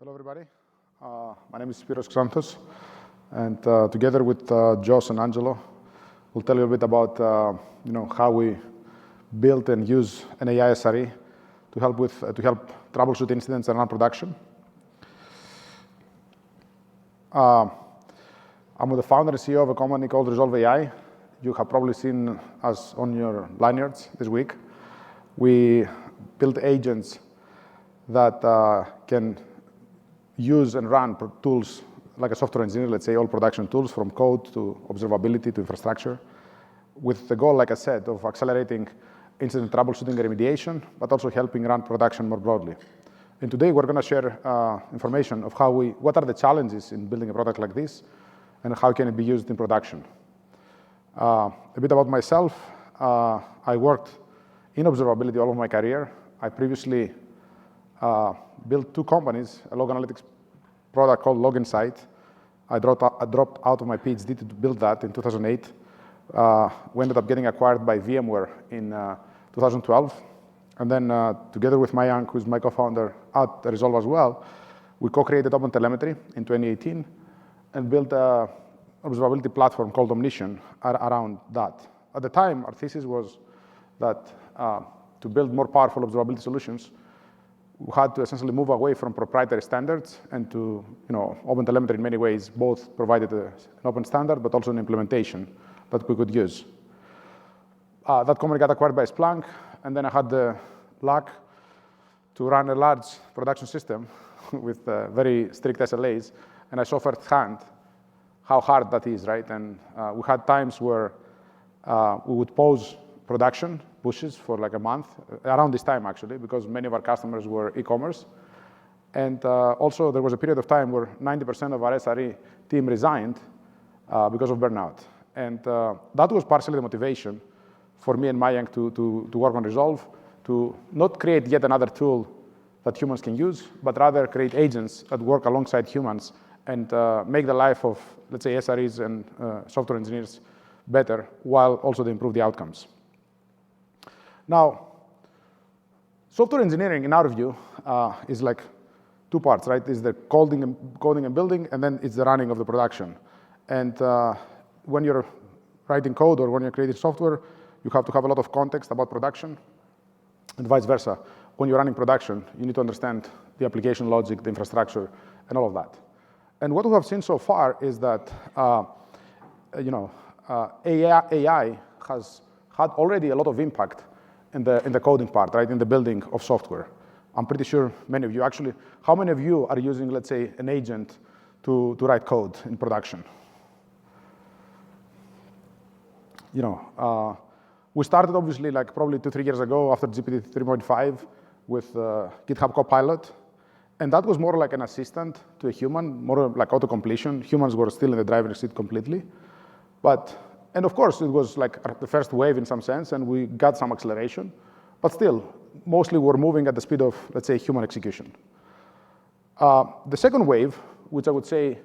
Hello, everybody. My name is Spiros Xanthos, and together with Josh and Angelo, we'll tell you a bit about how we build and use an AI SRE to help troubleshoot incidents and run production. I'm the founder and CEO of a company called Resolve AI. You have probably seen us on your lanyards this week. We build agents that can use and run tools like a software engineer, let's say all production tools from code to observability to infrastructure, with the goal, like I said, of accelerating incident troubleshooting and remediation, but also helping run production more broadly. And today we're going to share information of what are the challenges in building a product like this and how can it be used in production. A bit about myself. I worked in observability all of my career. I previously built two companies, a log analytics product called Log Insight. I dropped out of my PhD to build that in 2008. We ended up getting acquired by VMware in 2012. And then together with Mayank, who's my co-founder at Resolve as well, we co-created OpenTelemetry in 2018 and built an observability platform called Omnition around that. At the time, our thesis was that to build more powerful observability solutions, we had to essentially move away from proprietary standards and to, OpenTelemetry in many ways both provided an open standard, but also an implementation that we could use. That company got acquired by Splunk, and then I had the luck to run a large production system with very strict SLAs, and I saw firsthand how hard that is, right? And we had times where we would pause production pushes for like a month, around this time actually, because many of our customers were e-commerce. And also there was a period of time where 90% of our SRE team resigned because of burnout. And that was partially the motivation for me and Mayank to work on Resolve, to not create yet another tool that humans can use, but rather create agents that work alongside humans and make the life of, let's say, SREs and software engineers better, while also to improve the outcomes. Now, software engineering, in our view, is like two parts, right? Is the coding and building, and then it's the running of the production. And when you're writing code or when you're creating software, you have to have a lot of context about production, and vice versa. When you're running production, you need to understand the application logic, the infrastructure, and all of that. And what we have seen so far is that AI has had already a lot of impact in the coding part, right, in the building of software. I'm pretty sure many of you actually, how many of you are using, let's say, an agent to write code in production? We started obviously like probably 2-3 years ago after GPT 3.5 with GitHub Copilot. And that was more like an assistant to a human, more like auto-completion. Humans were still in the driver's seat completely. And of course, it was like the first wave in some sense, and we got some acceleration. But still, mostly we're moving at the speed of, let's say, human execution. The second wave, which I would say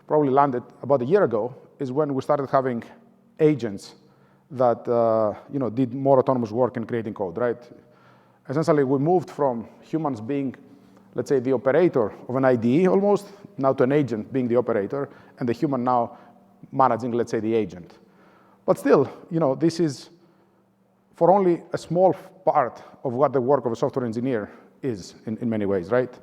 probably landed about a year ago, is when we started having agents that did more autonomous work in creating code, right? Essentially, we moved from humans being, let's say, the operator of an IDE almost, now to an agent being the operator, and the human now managing, let's say, the agent. But still, this is for only a small part of what the work of a software engineer is in many ways, right?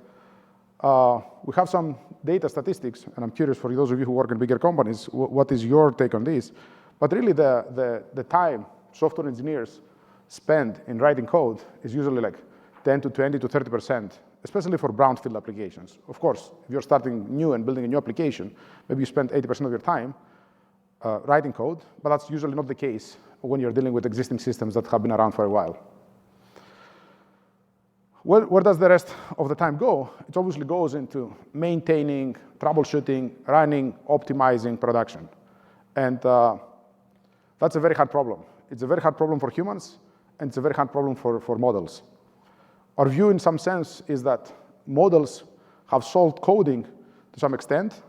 We have some data statistics, and I'm curious for those of you who work in bigger companies, what is your take on this? But really, the time software engineers spend in writing code is usually like 10 to 20 to 30%, especially for brownfield applications. Of course, if you're starting new and building a new application, maybe you spend 80% of your time writing code, but that's usually not the case when you're dealing with existing systems that have been around for a while. Where does the rest of the time go? It obviously goes into maintaining, troubleshooting, running, optimizing production. And that's a very hard problem. It's a very hard problem for humans, and it's a very hard problem for models. Our view in some sense is that models have solved coding to some extent,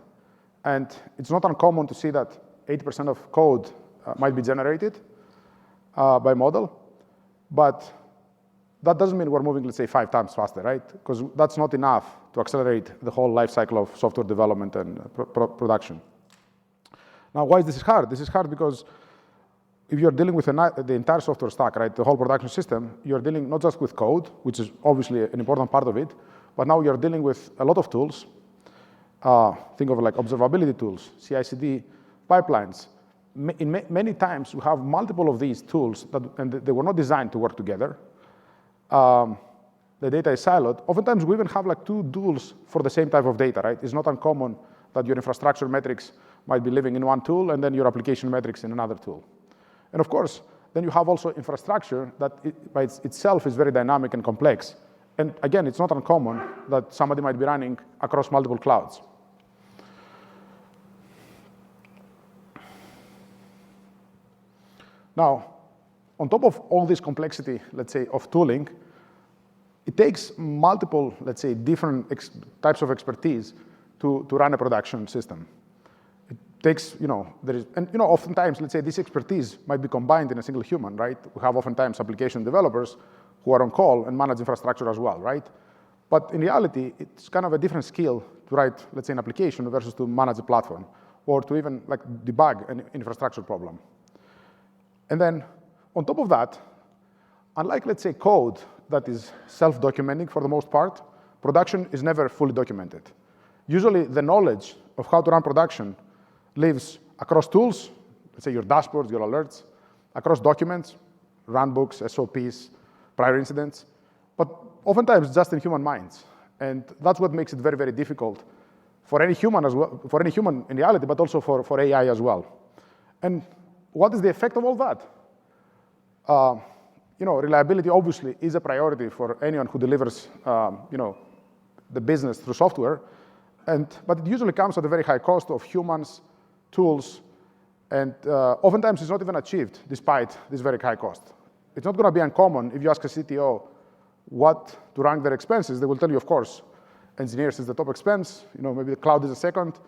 and it's not uncommon to see that 80% of code might be generated by model, but that doesn't mean we're moving, let's say, 5 times faster, right? Because that's not enough to accelerate the whole life cycle of software development and production. Now, why is this hard? This is hard because if you're dealing with the entire software stack, right, the whole production system, you're dealing not just with code, which is obviously an important part of it, but now you're dealing with a lot of tools. Think of like observability tools, CI/CD pipelines. Many times we have multiple of these tools and they were not designed to work together. The data is siloed. Oftentimes we even have like two tools for the same type of data, right? It's not uncommon that your infrastructure metrics might be living in one tool and then your application metrics in another tool. And of course, then you have also infrastructure that by itself is very dynamic and complex. And again, it's not uncommon that somebody might be running across multiple clouds. Now, on top of all this complexity, let's say, of tooling, it takes multiple, let's say, different types of expertise to run a production system. It takes, oftentimes, let's say, this expertise might be combined in a single human, right? We have oftentimes application developers who are on call and manage infrastructure as well, right? But in reality, it's kind of a different skill to write, let's say, an application versus to manage a platform or to even like debug an infrastructure problem. And then on top of that, unlike, let's say, code that is self-documenting for the most part, production is never fully documented. Usually the knowledge of how to run production lives across tools, let's say your dashboards, your alerts, across documents, runbooks, SOPs, prior incidents, but oftentimes just in human minds. And that's what makes it very, very difficult for any human as well, for any human in reality, but also for AI as well. And what is the effect of all that? Reliability obviously is a priority for anyone who delivers, the business through software, but it usually comes at a very high cost of humans, tools, and oftentimes it's not even achieved despite this very high cost. It's not going to be uncommon if you ask a CTO what to rank their expenses. They will tell you, of course, engineers is the top expense, maybe the cloud is the second,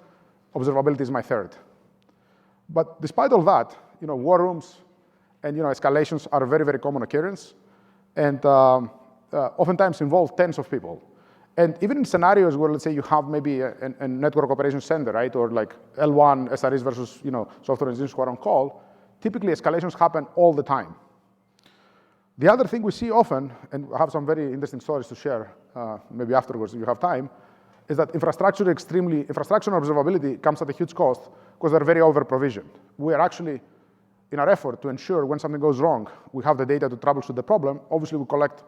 observability is my third. But despite all that, war rooms and escalations are a very, very common occurrence, and oftentimes involve tens of people. And even in scenarios where, let's say, you have maybe a network operations center, right, or like L1 SREs versus software engineers who are on call, typically escalations happen all the time. The other thing we see often, and I have some very interesting stories to share, maybe afterwards if you have time, is that infrastructure and observability comes at a huge cost because they're very over-provisioned. We are actually, in our effort to ensure when something goes wrong, we have the data to troubleshoot the problem. Obviously, we collect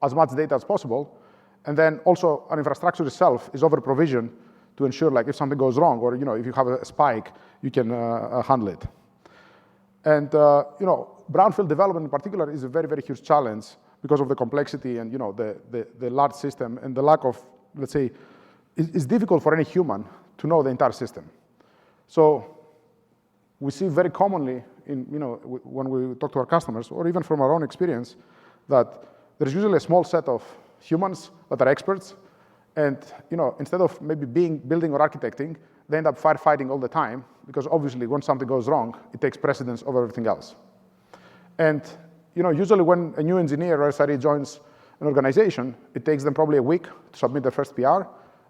as much data as possible. And then also our infrastructure itself is over-provisioned to ensure like if something goes wrong or if you have a spike, you can handle it. And brownfield development in particular is a very, very huge challenge because of the complexity and the large system and the lack of, let's say, it's difficult for any human to know the entire system. So we see very commonly when we talk to our customers or even from our own experience that there's usually a small set of humans that are experts, and instead of maybe building or architecting, they end up firefighting all the time because obviously when something goes wrong, it takes precedence over everything else. And usually when a new engineer or SRE joins an organization, it takes them probably a week to submit their first PR,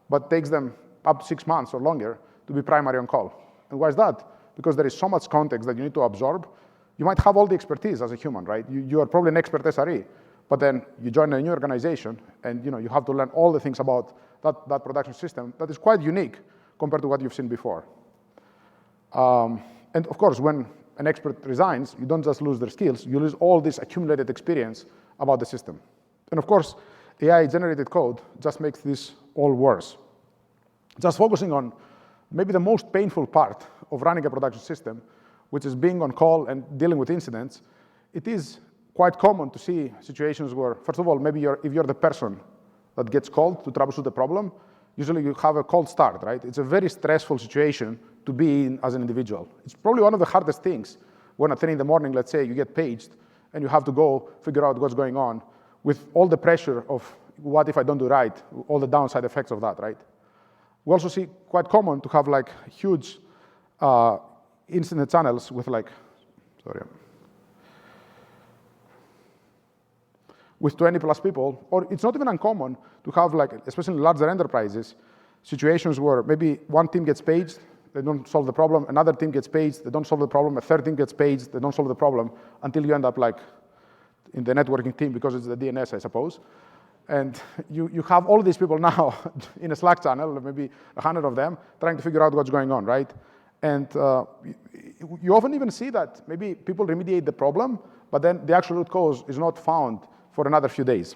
but takes them up to 6 months or longer to be primary on call. And why is that? Because there is so much context that you need to absorb. You might have all the expertise as a human, right? You are probably an expert SRE, but then you join a new organization and you have to learn all the things about that production system that is quite unique compared to what you've seen before. And of course, when an expert resigns, you don't just lose their skills, you lose all this accumulated experience about the system. And of course, AI-generated code just makes this all worse. Just focusing on maybe the most painful part of running a production system, which is being on call and dealing with incidents, it is quite common to see situations where, first of all, maybe if you're the person that gets called to troubleshoot the problem, usually you have a cold start, right? It's a very stressful situation to be in as an individual. It's probably one of the hardest things when at 3 in the morning, let's say, you get paged and you have to go figure out what's going on with all the pressure of what if I don't do right, all the downside effects of that, right? We also see quite common to have like huge incident channels with like, with 20 plus people, or it's not even uncommon to have, like, especially in larger enterprises, situations where maybe one team gets paged, they don't solve the problem, another team gets paged, they don't solve the problem, a third team gets paged, they don't solve the problem, until you end up like in the networking team because it's the DNS, I suppose. And you have all these people now in a Slack channel, maybe 100 of them, trying to figure out what's going on, right? And you often even see that maybe people remediate the problem, but then the actual root cause is not found for another few days.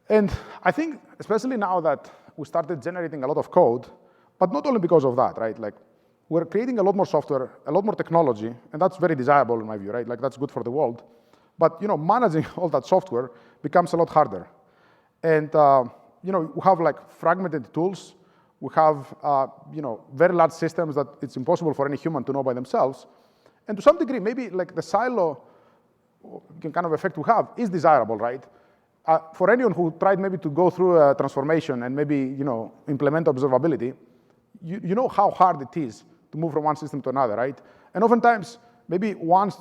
And I think, especially now that we started generating a lot of code, but not only because of that, right? Like, we're creating a lot more software, a lot more technology, and that's very desirable in my view, right? Like, that's good for the world. But, managing all that software becomes a lot harder. And, we have, like, fragmented tools. We have, very large systems that it's impossible for any human to know by themselves. And to some degree, maybe, like, the silo kind of effect we have is desirable, right? For anyone who tried maybe to go through a transformation and maybe, implement observability, you know how hard it is to move from one system to another, right? And oftentimes, maybe one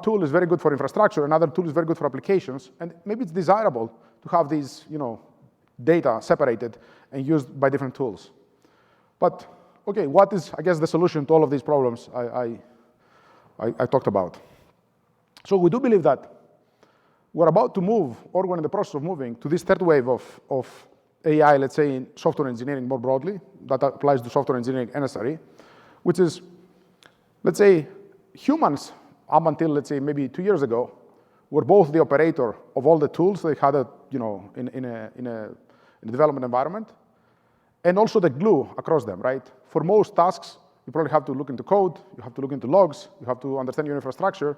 tool is very good for infrastructure, another tool is very good for applications, and maybe it's desirable to have these, data separated and used by different tools. But, okay, what is, I guess, the solution to all of these problems I talked about? So we do believe that we're about to move, or we're in the process of moving, to this third wave of AI, let's say, in software engineering more broadly, that applies to software engineering and SRE, which is, let's say, humans, up until, let's say, maybe 2 years ago, were both the operator of all the tools they had, in a development environment, and also the glue across them, right? For most tasks, you probably have to look into code, you have to look into logs, you have to understand your infrastructure,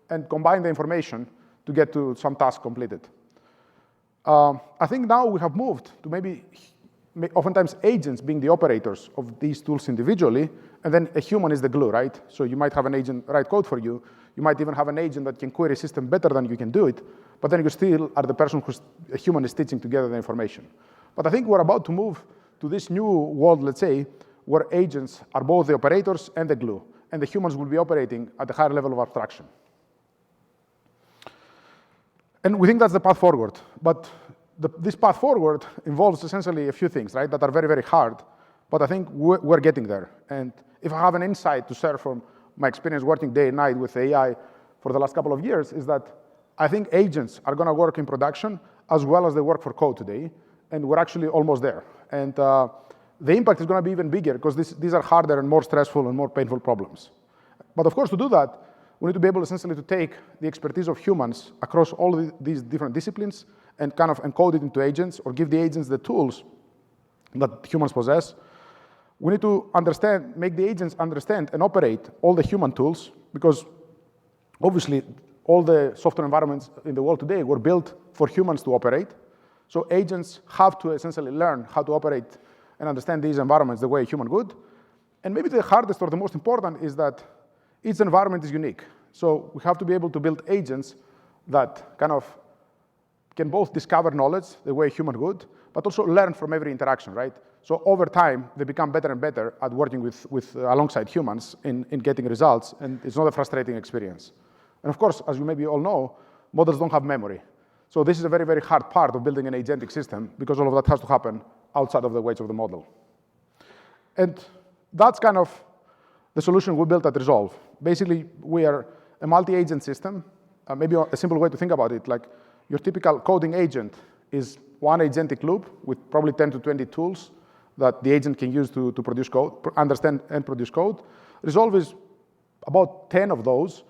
and combine the information to get to some task completed. I think now we have moved to maybe oftentimes agents being the operators of these tools individually, and then a human is the glue, right? So you might have an agent write code for you. You might even have an agent that can query a system better than you can do it, but then you still are the person a human is stitching together the information. But I think we're about to move to this new world, let's say, where agents are both the operators and the glue, and the humans will be operating at a higher level of abstraction. And we think that's the path forward. But this path forward involves essentially a few things, right, that are very, very hard. But I think we're getting there. And if I have an insight to share from my experience working day and night with AI for the last couple of years, is that I think agents are going to work in production as well as they work for code today. And we're actually almost there. And the impact is going to be even bigger because these are harder and more stressful and more painful problems. But of course, to do that, we need to be able essentially to take the expertise of humans across all these different disciplines and kind of encode it into agents or give the agents the tools that humans possess. We need to make the agents understand and operate all the human tools, because obviously all the software environments in the world today were built for humans to operate. So agents have to essentially learn how to operate and understand these environments the way a human would. And maybe the hardest or the most important is that each environment is unique. So we have to be able to build agents that kind of can both discover knowledge the way a human would, but also learn from every interaction, right? So over time, they become better and better at working alongside humans in getting results, and it's not a frustrating experience. And of course, as you maybe all know, models don't have memory. So this is a very, very hard part of building an agentic system, because all of that has to happen outside of the weights of the model. And that's kind of the solution we built at Resolve. Basically, we are a multi-agent system. Maybe a simple way to think about it, like your typical coding agent is one agentic loop with probably 10 to 20 tools that the agent can use to produce code, understand and produce code. Resolve is about 10 of those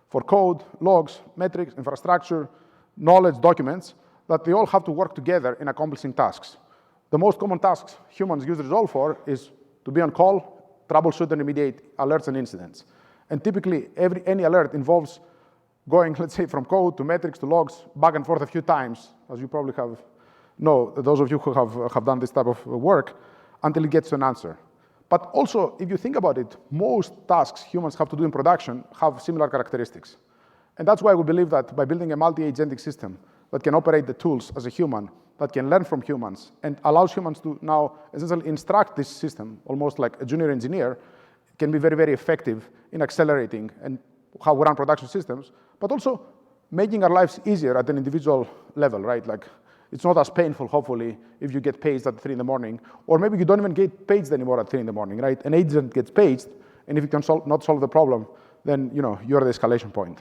for code, logs, metrics, infrastructure, knowledge, documents, that they all have to work together in accomplishing tasks. The most common tasks humans use Resolve for is to be on call, troubleshoot and remediate alerts and incidents. And typically, any alert involves going, let's say, from code to metrics to logs, back and forth a few times, as you probably know, those of you who have done this type of work, until it gets to an answer. But also, if you think about it, most tasks humans have to do in production have similar characteristics. And that's why we believe that by building a multi-agentic system that can operate the tools as a human, that can learn from humans, and allows humans to now essentially instruct this system, almost like a junior engineer, can be very, very effective in accelerating and how we run production systems, but also making our lives easier at an individual level, right? Like, it's not as painful, hopefully, if you get paged at 3 in the morning, or maybe you don't even get paged anymore at 3 in the morning, right? An agent gets paged, and if you can not solve the problem, then you're the escalation point.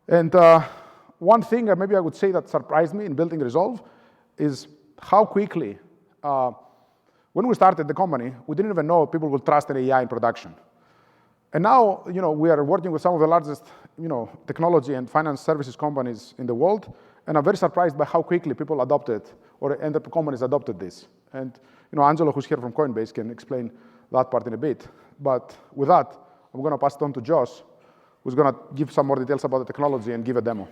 And one thing maybe I would say that surprised me in building Resolve is how quickly, when we started the company, we didn't even know people would trust an AI in production. And now, we are working with some of the largest, technology and finance services companies in the world, and I'm very surprised by how quickly people adopted, and the companies adopted this. And, Angelo, who's here from Coinbase, can explain that part in a bit. But with that, I'm going to pass it on to Josh, who's going to give some more details about the technology and give a demo.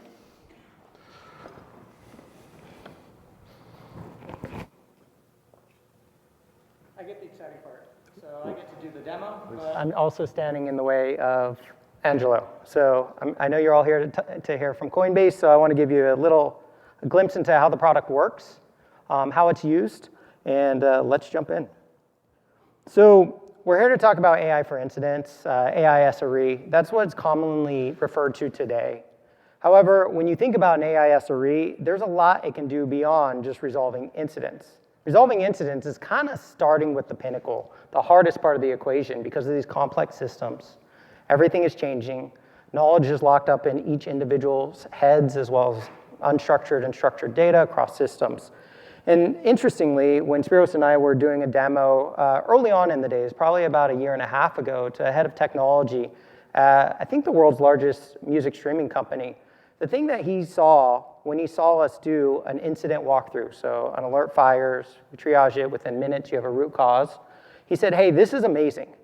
I get the exciting part. So I get to do the demo, but I'm also standing in the way of Angelo. So I know you're all here to hear from Coinbase, so I want to give you a glimpse into how the product works, how it's used, and let's jump in. So we're here to talk about AI for incidents, AI SRE. That's what it's commonly referred to today. However, when you think about an AI SRE, there's a lot it can do beyond just resolving incidents. Resolving incidents is kind of starting with the pinnacle, the hardest part of the equation because of these complex systems. Everything is changing. Knowledge is locked up in each individual's heads as well as unstructured and structured data across systems. And interestingly, when Spiros and I were doing a demo early on in the days, probably about 1.5 years ago, to a head of technology, I think the world's largest music streaming company, the thing that he saw when he saw us do an incident walkthrough, so an alert fires, we triage it, within minutes you have a root cause, he said, hey, this is amazing.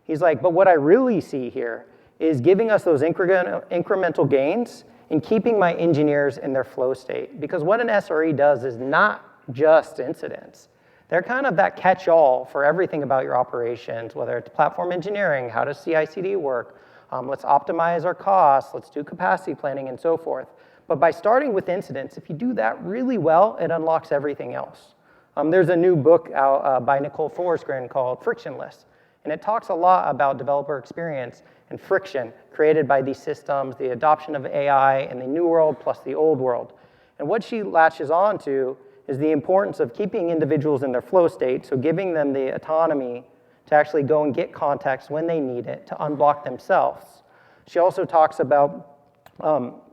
He's like, but what I really see here is giving us those incremental gains and keeping my engineers in their flow state. Because what an SRE does is not just incidents. They're kind of that catch-all for everything about your operations, whether it's platform engineering, how does CI/CD work, let's optimize our costs, let's do capacity planning, and so forth. But by starting with incidents, if you do that really well, it unlocks everything else. There's a new book out by Nicole Forsgren called Frictionless, and it talks a lot about developer experience and friction created by these systems, the adoption of AI in the new world plus the old world. And what she latches on to is the importance of keeping individuals in their flow state, so giving them the autonomy to actually go and get context when they need it, to unblock themselves. She also talks about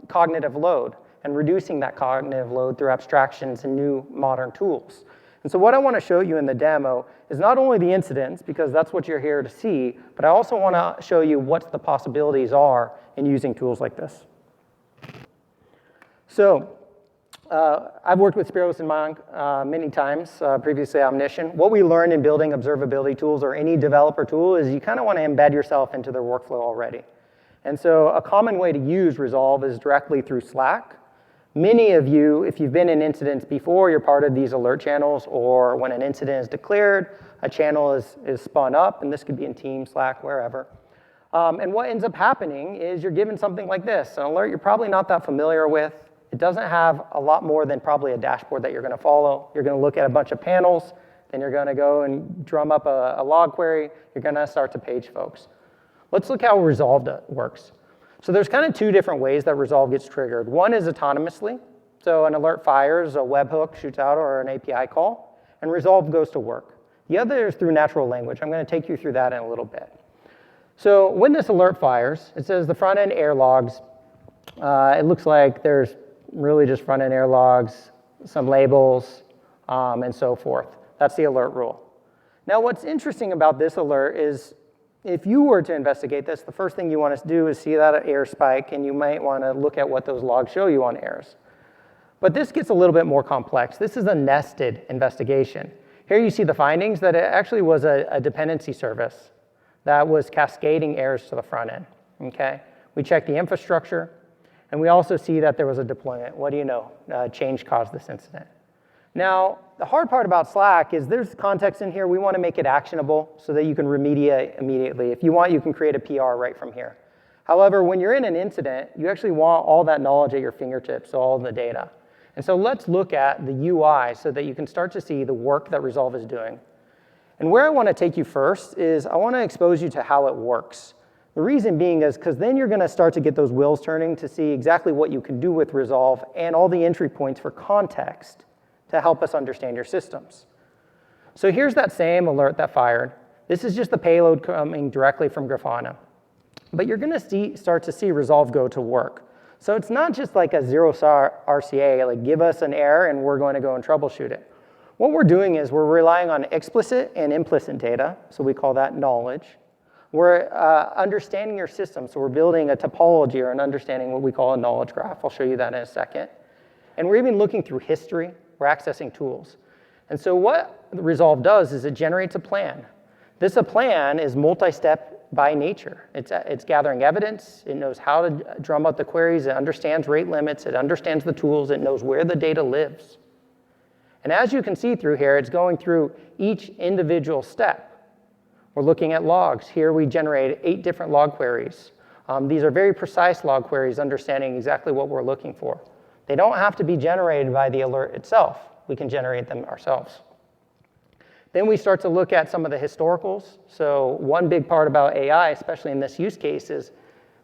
cognitive load and reducing that cognitive load through abstractions and new modern tools. And so what I want to show you in the demo is not only the incidents, because that's what you're here to see, but I also want to show you what the possibilities are in using tools like this. So I've worked with Spiros and Monk many times, previously Omnition. What we learned in building observability tools or any developer tool is you kind of want to embed yourself into their workflow already. And so a common way to use Resolve is directly through Slack. Many of you, if you've been in incidents before, you're part of these alert channels, or when an incident is declared, a channel is spun up, and this could be in Teams, Slack, wherever. And what ends up happening is you're given something like this, an alert you're probably not that familiar with. It doesn't have a lot more than probably a dashboard that you're going to follow. You're going to look at a bunch of panels, then you're going to go and drum up a log query. You're going to start to page folks. Let's look how Resolve works. So there's kind of two different ways that Resolve gets triggered. One is autonomously. So an alert fires, a webhook shoots out, or an API call, and Resolve goes to work. The other is through natural language. I'm going to take you through that in a little bit. So when this alert fires, it says the front-end error logs. It looks like there's really just front-end error logs, some labels, and so forth. That's the alert rule. Now, what's interesting about this alert is if you were to investigate this, the first thing you want to do is see that error spike, and you might want to look at what those logs show you on errors. But this gets a little bit more complex. This is a nested investigation. Here you see the findings that it actually was a dependency service that was cascading errors to the front end. Okay? We check the infrastructure, and we also see that there was a deployment. What do you know? Change caused this incident. Now, the hard part about Slack is there's context in here. We want to make it actionable so that you can remediate immediately. If you want, you can create a PR right from here. However, when you're in an incident, you actually want all that knowledge at your fingertips, so all of the data. And so let's look at the UI so that you can start to see the work that Resolve is doing. And where I want to take you first is I want to expose you to how it works. The reason being is because then you're going to start to get those wheels turning to see exactly what you can do with Resolve and all the entry points for context to help us understand your systems. So here's that same alert that fired. This is just the payload coming directly from Grafana. But you're going to start to see Resolve go to work. So it's not just like a zero-star RCA, like give us an error and we're going to go and troubleshoot it. What we're doing is we're relying on explicit and implicit data, so we call that knowledge. We're understanding your system, so we're building a topology or an understanding what we call a knowledge graph. I'll show you that in a second. And we're even looking through history. We're accessing tools. And so what Resolve does is it generates a plan. This plan is multi-step by nature. It's gathering evidence. It knows how to drum out the queries. It understands rate limits. It understands the tools. It knows where the data lives. And as you can see through here, it's going through each individual step. We're looking at logs. Here we generate 8 different log queries. These are very precise log queries, understanding exactly what we're looking for. They don't have to be generated by the alert itself. We can generate them ourselves. Then we start to look at some of the historicals. So one big part about AI, especially in this use case, is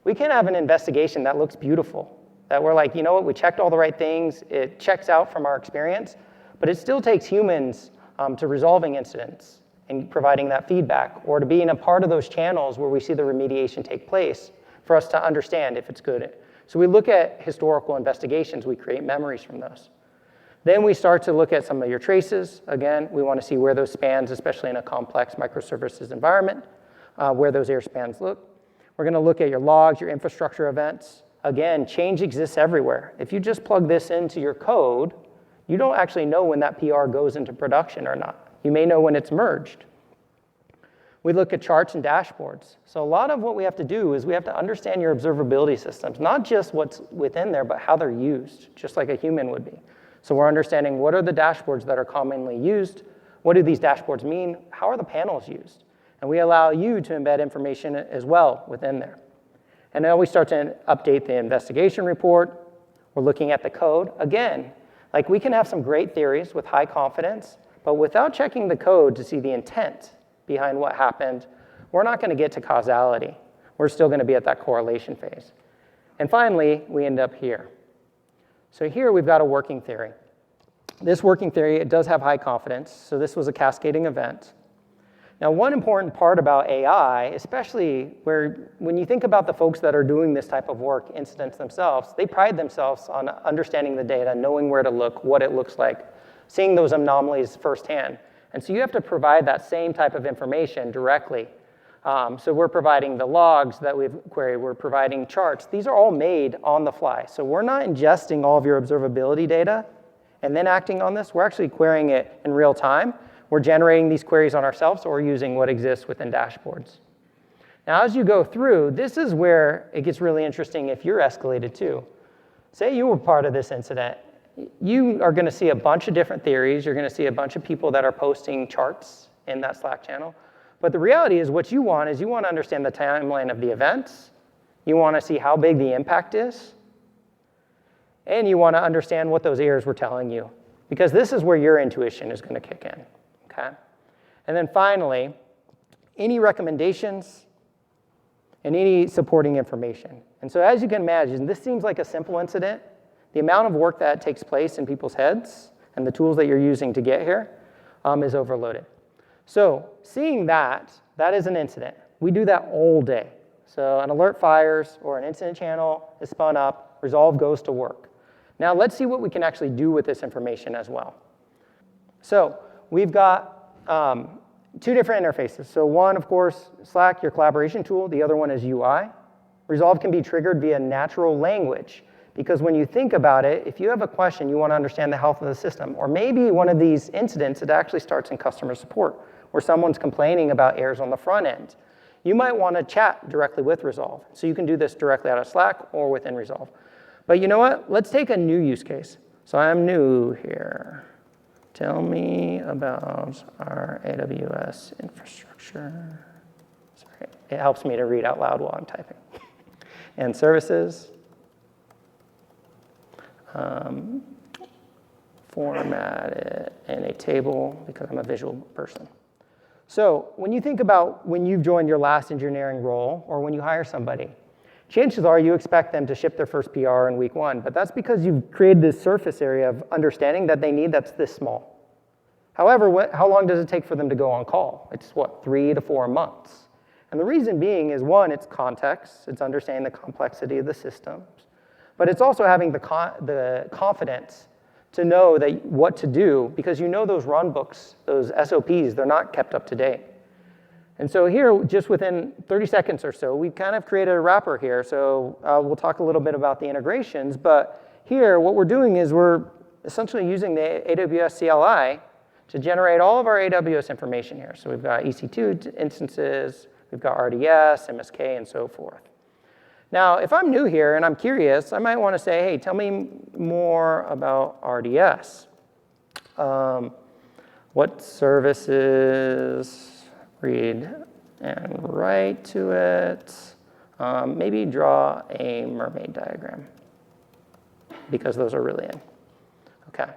we can have an investigation that looks beautiful. That we're like, you know what, we checked all the right things. It checks out from our experience. But it still takes humans to resolving incidents and providing that feedback, or to being a part of those channels where we see the remediation take place for us to understand if it's good. So we look at historical investigations. We create memories from those. Then we start to look at some of your traces. Again, we want to see where those spans, especially in a complex microservices environment, where those air spans look. We're going to look at your logs, your infrastructure events. Again, change exists everywhere. If you just plug this into your code, you don't actually know when that PR goes into production or not. You may know when it's merged. We look at charts and dashboards. So a lot of what we have to do is we have to understand your observability systems, not just what's within there, but how they're used, just like a human would be. So we're understanding what are the dashboards that are commonly used, what do these dashboards mean, how are the panels used? And we allow you to embed information as well within there. And now we start to update the investigation report. We're looking at the code. Again, like we can have some great theories with high confidence, but without checking the code to see the intent behind what happened, we're not going to get to causality. We're still going to be at that correlation phase. And finally, we end up here. So here we've got a working theory. This working theory, it does have high confidence, so this was a cascading event. Now, one important part about AI, especially when you think about the folks that are doing this type of work, incidents themselves, they pride themselves on understanding the data, knowing where to look, what it looks like, seeing those anomalies firsthand. And so you have to provide that same type of information directly. So we're providing the logs that we've queried, we're providing charts. These are all made on the fly. So we're not ingesting all of your observability data and then acting on this. We're actually querying it in real time. We're generating these queries on ourselves, or using what exists within dashboards. Now, as you go through, this is where it gets really interesting if you're escalated too. Say you were part of this incident. You are going to see a bunch of different theories. You're going to see a bunch of people that are posting charts in that Slack channel. But the reality is what you want is you want to understand the timeline of the events. You want to see how big the impact is. And you want to understand what those errors were telling you. Because this is where your intuition is going to kick in. Okay? And then finally, any recommendations and any supporting information. And so as you can imagine, this seems like a simple incident. The amount of work that takes place in people's heads and the tools that you're using to get here is overloaded. So seeing that is an incident. We do that all day. So an alert fires or an incident channel is spun up, Resolve goes to work. Now let's see what we can actually do with this information as well. So we've got 2 different interfaces. So one, of course, Slack, your collaboration tool. The other one is UI. Resolve can be triggered via natural language. Because when you think about it, if you have a question, you want to understand the health of the system, or maybe one of these incidents, it actually starts in customer support, where someone's complaining about errors on the front end. You might want to chat directly with Resolve. So you can do this directly out of Slack or within Resolve. But you know what? Let's take a new use case. So I'm new here. Tell me about our AWS infrastructure. Sorry, it helps me to read out loud while I'm typing. And services. Format it in a table because I'm a visual person. So when you think about when you've joined your last engineering role or when you hire somebody, chances are you expect them to ship their first PR in week 1, but that's because you've created this surface area of understanding that they need that's this small. However, how long does it take for them to go on call? It's what, 3 to 4 months. And the reason being is, one, it's context, it's understanding the complexity of the systems, but it's also having the confidence to know that what to do, because you know those run books, those SOPs, they're not kept up to date. And so here, just within 30 seconds or so, we've kind of created a wrapper here. So we'll talk a little bit about the integrations, but here, what we're doing is we're essentially using the AWS CLI to generate all of our AWS information here. So we've got EC2 instances, we've got RDS, MSK, and so forth. Now, if I'm new here and I'm curious, I might want to say, hey, tell me more about RDS. What services, read and write to it. Maybe draw a mermaid diagram, because those are really in. Okay.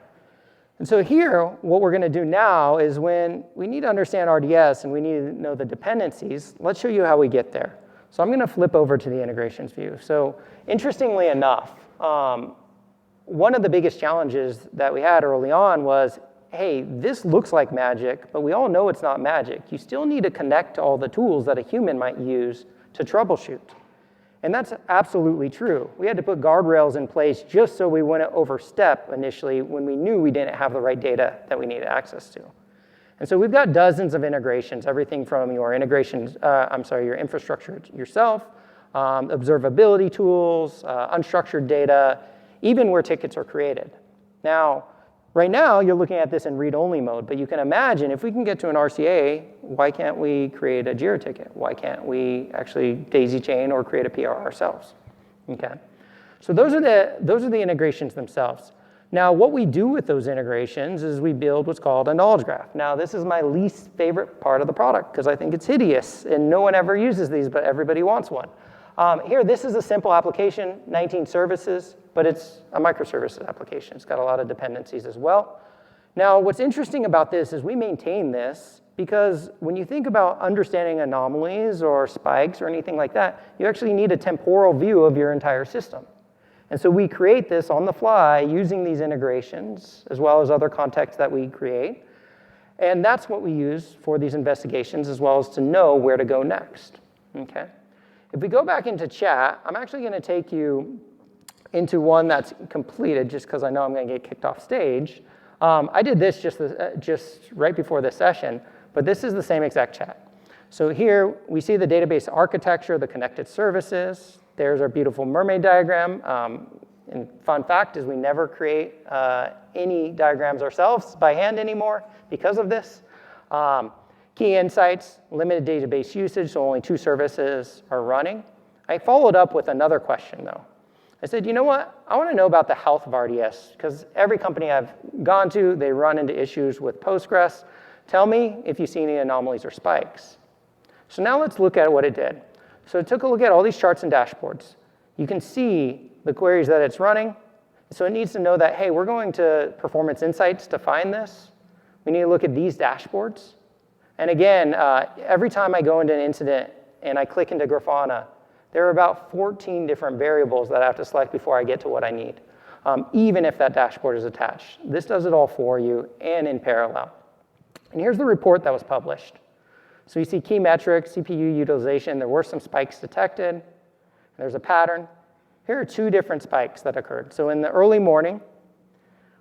And so here, what we're going to do now is when we need to understand RDS and we need to know the dependencies, let's show you how we get there. So I'm going to flip over to the integrations view. So interestingly enough, one of the biggest challenges that we had early on was, hey, this looks like magic, but we all know it's not magic. You still need to connect to all the tools that a human might use to troubleshoot. And that's absolutely true. We had to put guardrails in place just so we wouldn't overstep initially when we knew we didn't have the right data that we needed access to. And so we've got dozens of integrations, everything from your your infrastructure yourself, observability tools, unstructured data, even where tickets are created. Now, right now, you're looking at this in read-only mode, but you can imagine if we can get to an RCA, why can't we create a Jira ticket? Why can't we actually daisy chain or create a PR ourselves? Okay. So those are the integrations themselves. Now, what we do with those integrations is we build what's called a knowledge graph. Now, this is my least favorite part of the product because I think it's hideous and no one ever uses these, but everybody wants one. Here, this is a simple application, 19 services, but it's a microservices application. It's got a lot of dependencies as well. Now, what's interesting about this is we maintain this because when you think about understanding anomalies or spikes or anything like that, you actually need a temporal view of your entire system. And so we create this on the fly using these integrations as well as other contexts that we create. And that's what we use for these investigations as well as to know where to go next. Okay. If we go back into chat, I'm actually going to take you into one that's completed just because I know I'm going to get kicked off stage. I did this just right before this session, but this is the same exact chat. So here we see the database architecture, the connected services. There's our beautiful mermaid diagram. And fun fact is we never create any diagrams ourselves by hand anymore because of this. Key insights, limited database usage, so only 2 services are running. I followed up with another question, though. I said, you know what? I want to know about the health of RDS, because every company I've gone to, they run into issues with Postgres. Tell me if you see any anomalies or spikes. So now let's look at what it did. So it took a look at all these charts and dashboards. You can see the queries that it's running. So it needs to know that, hey, we're going to Performance Insights to find this. We need to look at these dashboards. And again, every time I go into an incident and I click into Grafana, there are about 14 different variables that I have to select before I get to what I need, even if that dashboard is attached. This does it all for you and in parallel. And here's the report that was published. So you see key metrics, CPU utilization. There were some spikes detected. There's a pattern. Here are 2 different spikes that occurred. So in the early morning,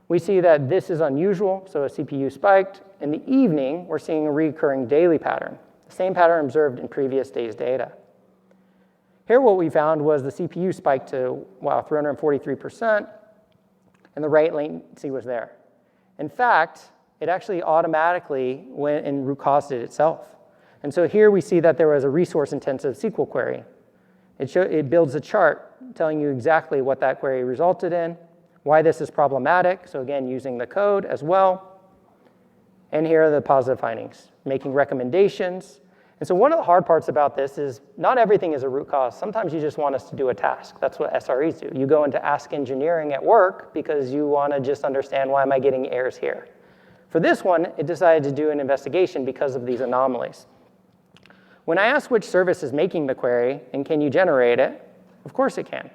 we see that this is unusual, so a CPU spiked. In the evening, we're seeing a recurring daily pattern, the same pattern observed in previous days' data. Here what we found was the CPU spiked to, 343%, and the write latency was there. In fact, it actually automatically went and root caused it itself. And so here we see that there was a resource-intensive SQL query. It builds a chart telling you exactly what that query resulted in, why this is problematic, so again, using the code as well. And here are the positive findings, making recommendations. And so one of the hard parts about this is not everything is a root cause. Sometimes you just want us to do a task. That's what SREs do. You go into ask engineering at work because you want to just understand why am I getting errors here. For this one, it decided to do an investigation because of these anomalies. When I asked which service is making the query and can you generate it, of course it can.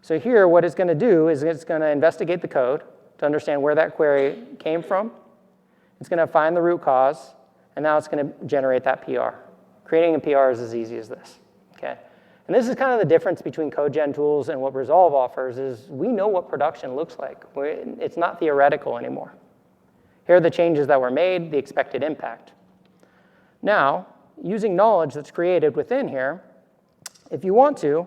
So here, what it's going to do is it's going to investigate the code to understand where that query came from. It's going to find the root cause, and now it's going to generate that PR. Creating a PR is as easy as this. Okay? And this is kind of the difference between code gen tools and what Resolve offers is we know what production looks like. It's not theoretical anymore. Here are the changes that were made, the expected impact. Now, using knowledge that's created within here, if you want to,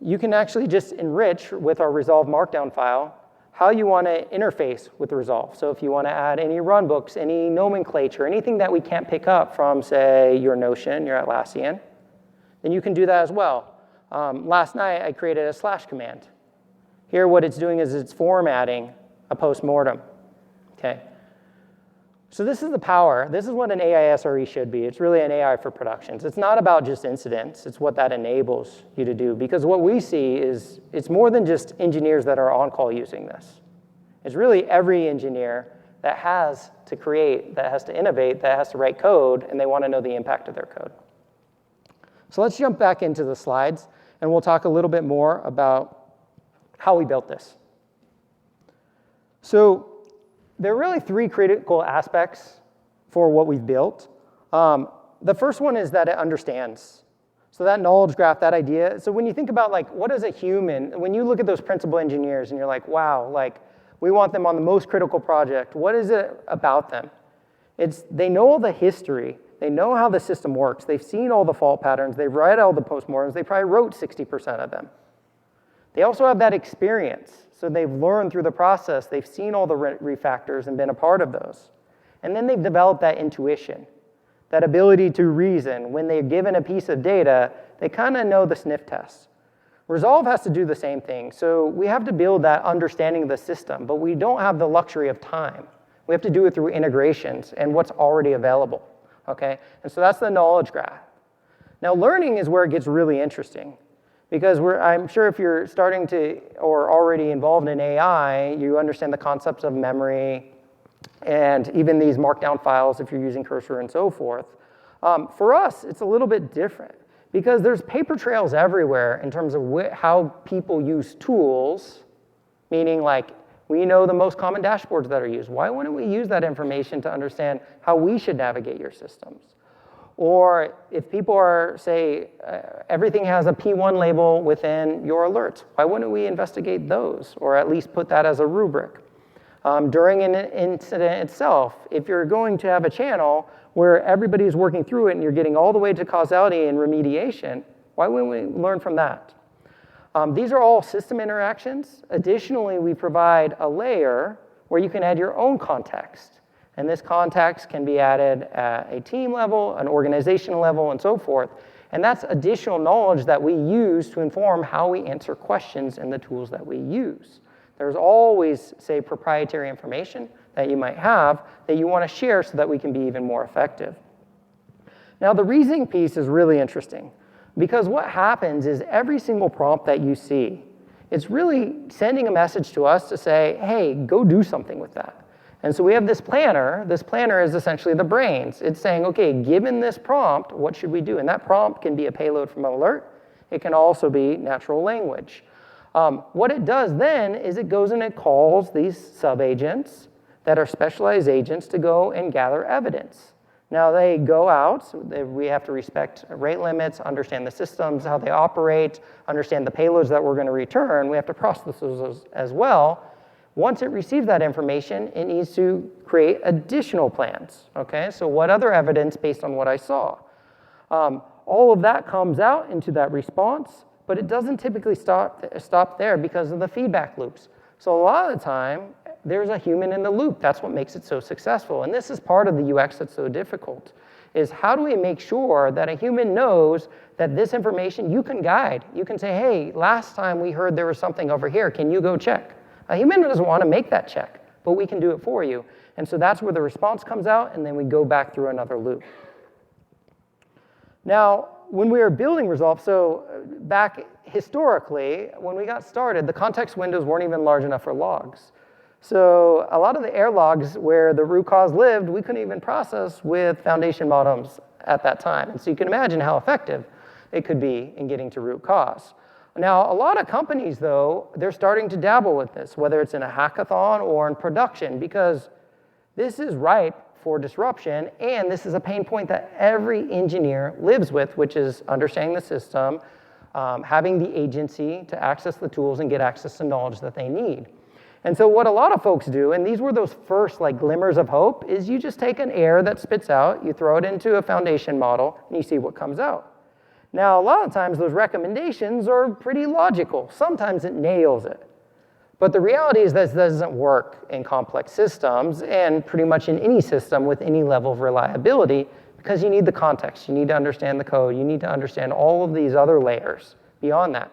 you can actually just enrich with our Resolve Markdown file how you want to interface with Resolve. So if you want to add any runbooks, any nomenclature, anything that we can't pick up from, say, your Notion, your Atlassian, then you can do that as well. Last night, I created a slash command. Here, what it's doing is it's formatting a postmortem. Okay. So this is the power. This is what an AI SRE should be. It's really an AI for productions. It's not about just incidents. It's what that enables you to do. Because what we see is it's more than just engineers that are on call using this. It's really every engineer that has to create, that has to innovate, that has to write code, and they want to know the impact of their code. So let's jump back into the slides, and we'll talk a little bit more about how we built this. So there are really three critical aspects for what we've built. The first one is that it understands. So that knowledge graph, that idea. So when you think about like, what is a human, when you look at those principal engineers and you're like, wow, like we want them on the most critical project, what is it about them? They know all the history. They know how the system works. They've seen all the fault patterns. They've read all the postmortems. They probably wrote 60% of them. They also have that experience. So they've learned through the process. They've seen all the refactors and been a part of those. And then they've developed that intuition, that ability to reason. When they're given a piece of data, they kind of know the sniff test. Resolve has to do the same thing. So we have to build that understanding of the system, but we don't have the luxury of time. We have to do it through integrations and what's already available. Okay? And so that's the knowledge graph. Now learning is where it gets really interesting. Because I'm sure if you're starting to, or already involved in AI, you understand the concepts of memory and even these markdown files if you're using Cursor and so forth. For us, it's a little bit different because there's paper trails everywhere in terms of how people use tools, meaning like we know the most common dashboards that are used. Why wouldn't we use that information to understand how we should navigate your systems? Or if people are, say, everything has a P1 label within your alerts, why wouldn't we investigate those or at least put that as a rubric? During an incident itself, if you're going to have a channel where everybody's working through it and you're getting all the way to causality and remediation, why wouldn't we learn from that? These are all system interactions. Additionally, we provide a layer where you can add your own context. And this context can be added at a team level, an organizational level, and so forth. And that's additional knowledge that we use to inform how we answer questions in the tools that we use. There's always, say, proprietary information that you might have that you want to share so that we can be even more effective. Now, the reasoning piece is really interesting because what happens is every single prompt that you see, it's really sending a message to us to say, hey, go do something with that. And so we have this planner. This planner is essentially the brains. It's saying, okay, given this prompt, what should we do? And that prompt can be a payload from an alert. It can also be natural language. What it does then is it goes and it calls these sub-agents that are specialized agents to go and gather evidence. Now they go out. So we have to respect rate limits, understand the systems, how they operate, understand the payloads that we're going to return. We have to process those as well. Once it receives that information, it needs to create additional plans, okay? So what other evidence based on what I saw? All of that comes out into that response, but it doesn't typically stop there because of the feedback loops. So a lot of the time, there's a human in the loop. That's what makes it so successful. And this is part of the UX that's so difficult, is how do we make sure that a human knows that this information you can guide. You can say, hey, last time we heard there was something over here. Can you go check? A human doesn't want to make that check, but we can do it for you. And so that's where the response comes out, and then we go back through another loop. Now, when we were building Resolve, so back historically, when we got started, the context windows weren't even large enough for logs. So a lot of the error logs where the root cause lived, we couldn't even process with foundation models at that time. And so you can imagine how effective it could be in getting to root cause. Now, a lot of companies, though, they're starting to dabble with this, whether it's in a hackathon or in production, because this is ripe for disruption, and this is a pain point that every engineer lives with, which is understanding the system, having the agency to access the tools and get access to knowledge that they need. And so what a lot of folks do, and these were those first like glimmers of hope, is you just take an error that spits out, you throw it into a foundation model, and you see what comes out. Now, a lot of times those recommendations are pretty logical. Sometimes it nails it. But the reality is that this doesn't work in complex systems and pretty much in any system with any level of reliability, because you need the context, you need to understand the code, you need to understand all of these other layers beyond that.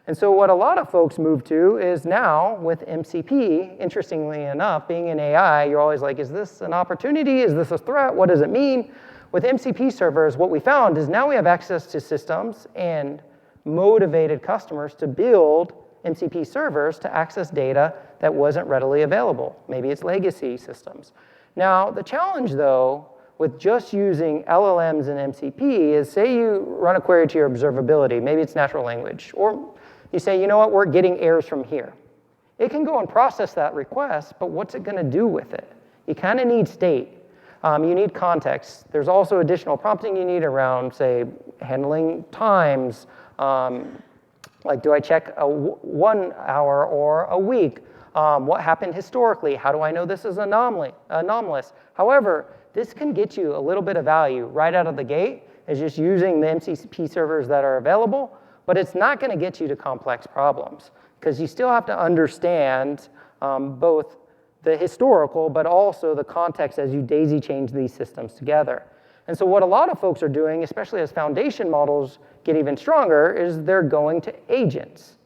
And so what a lot of folks move to is now with MCP, interestingly enough, being in AI, you're always like, is this an opportunity? Is this a threat? What does it mean? With MCP servers, what we found is now we have access to systems and motivated customers to build MCP servers to access data that wasn't readily available. Maybe it's legacy systems. Now, the challenge, though, with just using LLMs and MCP is, say you run a query to your observability, maybe it's natural language, or you say, you know what, we're getting errors from here. It can go and process that request, but what's it going to do with it? You kind of need state. You need context. There's also additional prompting you need around, say, handling times. Like, do I check 1 hour or a week? What happened historically? How do I know this is anomalous? However, this can get you a little bit of value right out of the gate, is just using the MCP servers that are available, but it's not going to get you to complex problems, because you still have to understand both the historical, but also the context as you daisy chain these systems together. And so what a lot of folks are doing, especially as foundation models get even stronger, is they're going to agents.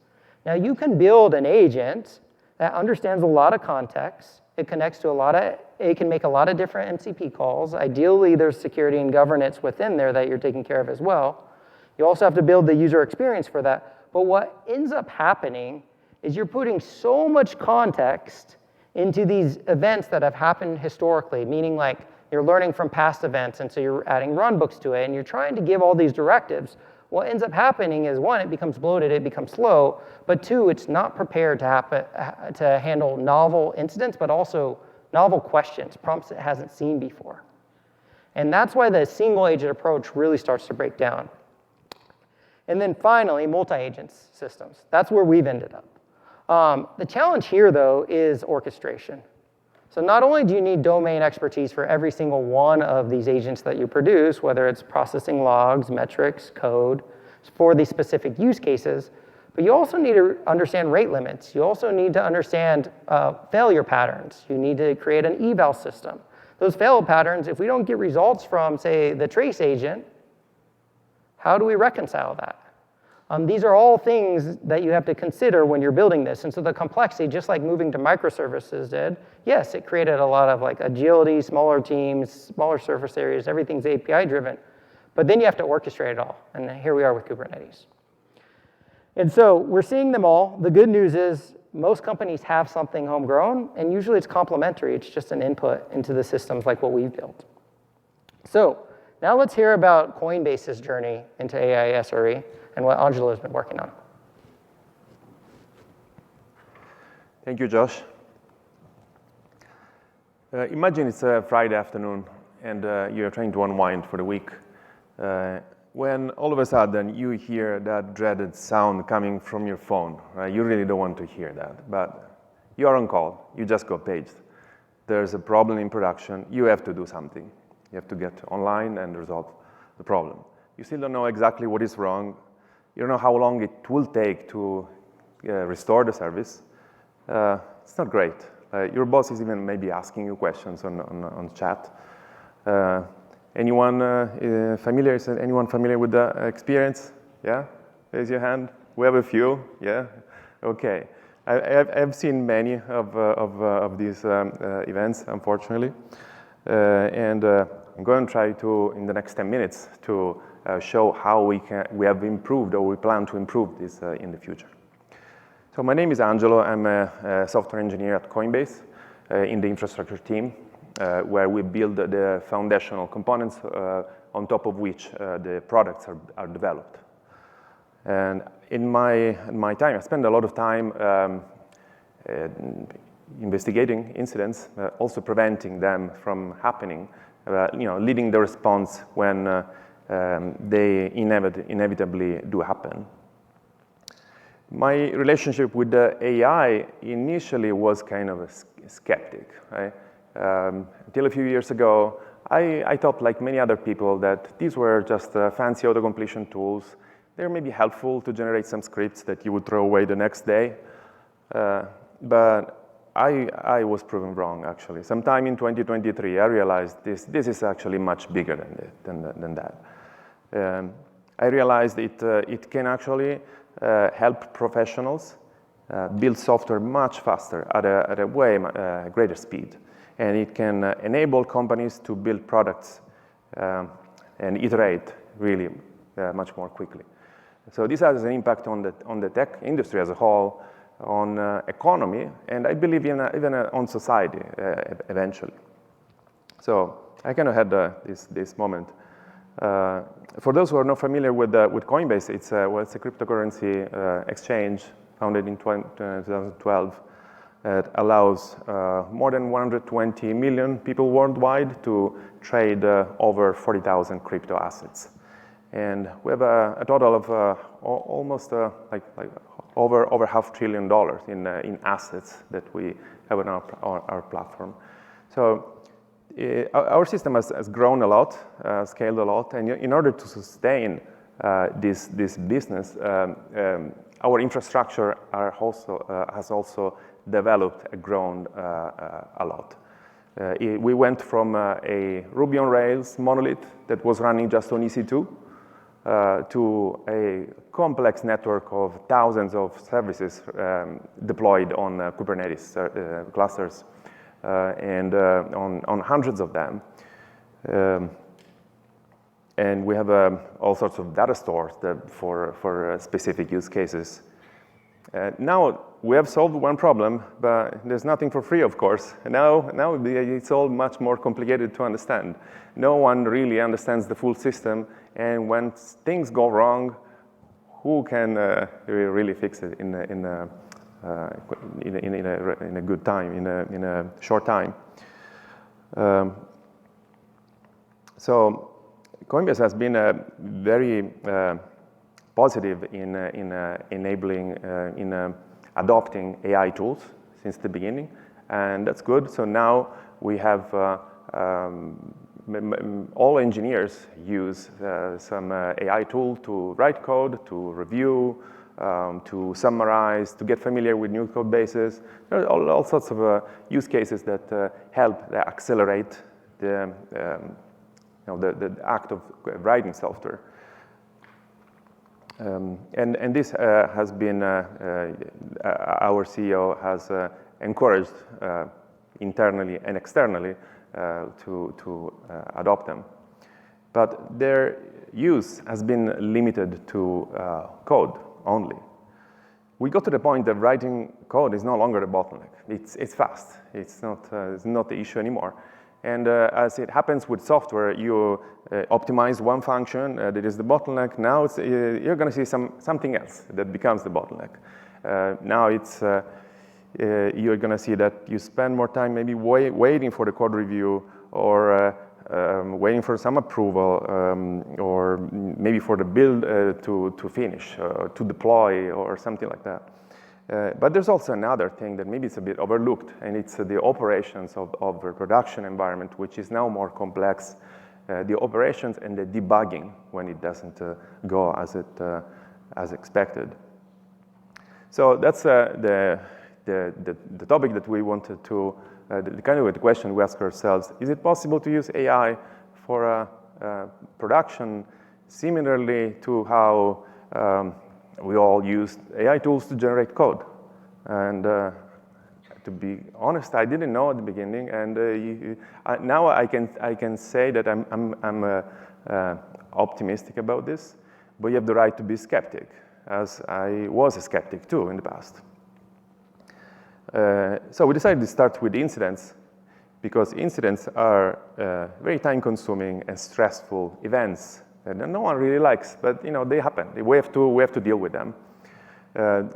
Now you can build an agent that understands a lot of context. It connects to it can make a lot of different MCP calls. Ideally, there's security and governance within there that you're taking care of as well. You also have to build the user experience for that. But what ends up happening is you're putting so much context into these events that have happened historically, meaning like you're learning from past events, and so you're adding runbooks to it, and you're trying to give all these directives. What ends up happening is, one, it becomes bloated, it becomes slow, but two, it's not prepared to handle novel incidents, but also novel questions, prompts it hasn't seen before. And that's why the single-agent approach really starts to break down. And then finally, multi-agent systems. That's where we've ended up. The challenge here, though, is orchestration. So not only do you need domain expertise for every single one of these agents that you produce, whether it's processing logs, metrics, code, for these specific use cases, but you also need to understand rate limits. You also need to understand failure patterns. You need to create an eval system. Those fail patterns, if we don't get results from, say, the trace agent, how do we reconcile that? These are all things that you have to consider when you're building this. And so the complexity, just like moving to microservices did, yes, it created a lot of like agility, smaller teams, smaller surface areas, everything's API driven. But then you have to orchestrate it all. And here we are with Kubernetes. And so we're seeing them all. The good news is most companies have something homegrown, and usually it's complementary. It's just an input into the systems like what we've built. So now let's hear about Coinbase's journey into AI SRE and what Angelo has been working on. Thank you, Josh. Imagine it's a Friday afternoon and you're trying to unwind for the week. When all of a sudden you hear that dreaded sound coming from your phone, right? You really don't want to hear that, but you're on call, you just got paged. There's a problem in production, you have to do something. You have to get online and resolve the problem. You still don't know exactly what is wrong. You don't know how long it will take to restore the service. It's not great. Your boss is even maybe asking you questions on chat. Anyone familiar? Is anyone familiar with the experience? Yeah? Raise your hand. We have a few. Yeah? Okay. I've seen many of these events, unfortunately. And I'm going to try to, in the next 10 minutes, to show how we have improved or we plan to improve this in the future. So So my name is Angelo. I'm a software engineer at Coinbase in the infrastructure team, where we build the foundational components on top of which the products are developed. And in my time, I spend a lot of time investigating incidents, also preventing them from happening, leading the response when they inevitably do happen. My relationship with the AI initially was kind of a skeptic, right? Until a few years ago, I thought, like many other people, that these were just fancy auto-completion tools. They may be helpful to generate some scripts that you would throw away the next day. But I was proven wrong, actually. Sometime in 2023, I realized this is actually much bigger than that. I realized it can actually help professionals build software much faster at a way greater speed. And it can enable companies to build products and iterate really much more quickly. So this has an impact on the tech industry as a whole, on economy, and I believe even on society eventually. So I kind of had this moment. For those who are not familiar with Coinbase, it's a cryptocurrency exchange founded in 2012 that allows more than 120 million people worldwide to trade over 40,000 crypto assets. And we have a total of almost over $500 billion in assets that we have on our platform. So our system has grown a lot, scaled a lot, and in order to sustain this business, our infrastructure has also developed and grown a lot. We went from a Ruby on Rails monolith that was running just on EC2 to a complex network of thousands of services deployed on Kubernetes clusters and on hundreds of them. And we have all sorts of data stores for specific use cases. Now we have solved one problem, but there's nothing for free, of course. Now it's all much more complicated to understand. No one really understands the full system, and when things go wrong, who can really fix it in a good time, in a short time? So Coinbase has been very positive in enabling, in adopting AI tools since the beginning, and that's good. So now we have all engineers use some AI tool to write code, to review, to summarize, to get familiar with new code bases. There are all sorts of use cases that help accelerate the act of writing software. And this has been, our CEO has encouraged internally and externally to adopt them. But their use has been limited to code only. We got to the point that writing code is no longer the bottleneck. It's fast. It's not the issue anymore. And as it happens with software, you optimize one function that is the bottleneck. Now you're going to see something else that becomes the bottleneck. Now you're going to see that you spend more time maybe waiting for the code review, or waiting for some approval, or maybe for the build to finish, to deploy, or something like that. But there's also another thing that maybe it's a bit overlooked, and it's the operations of the production environment, which is now more complex. The operations and the debugging when it doesn't go as expected. So that's the topic that we wanted to, the kind of the question we ask ourselves: is it possible to use AI for production similarly to how we all used AI tools to generate code? And to be honest, I didn't know at the beginning, and now I can say that I'm optimistic about this. But you have the right to be skeptic, as I was a skeptic too in the past. So we decided to start with incidents because incidents are very time-consuming and stressful events that no one really likes, but they happen. We have to deal with them.